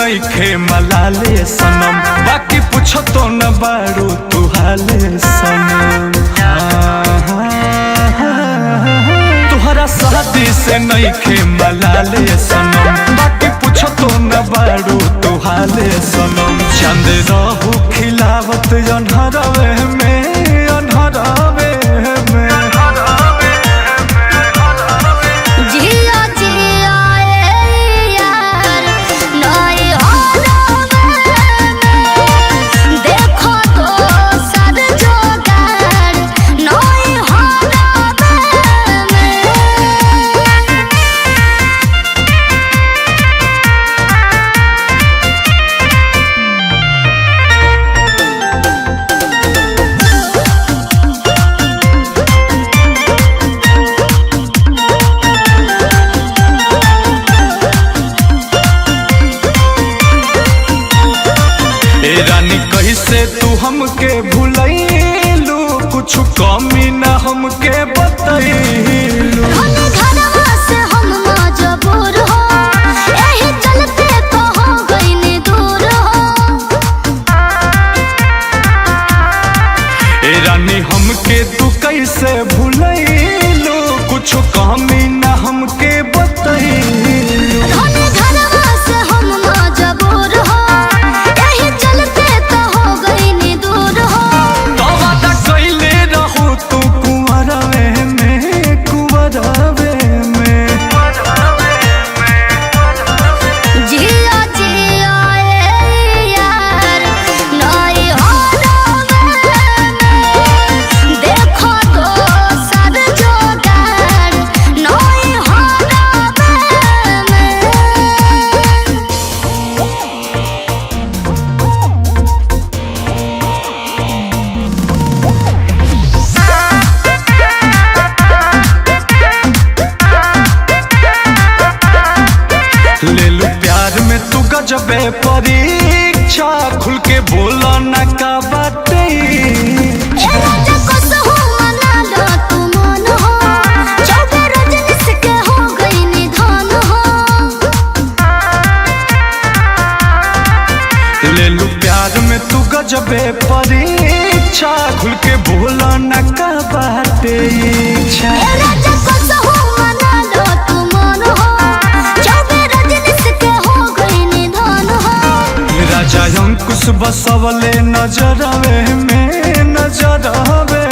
नइखे मलाले सनम, बाकी पूछो तो न बारू तू हाले सनम। तुहरा शादी से नइखे मलाले सनम, बाकी पूछो तो न बारू तू हाले सनम। चांद रहू खिलावत अनहरवे में, अनहरवे में। रानी कैसे तू हमके भूलैलू, कुछ कमी न हमके बतैलू। रानी हमके तू कैसे भूलैलू, कुछ कमी न हमके बतैलू। लेलू प्यार में तू गजबे परीक्षा, खुल के बोला न का बाटे। लेलू प्यार में तू गजबे परीक्षा, खुल के बोला न का बाटे। राजा अंकुश बसवले नजरवे में, नजरवे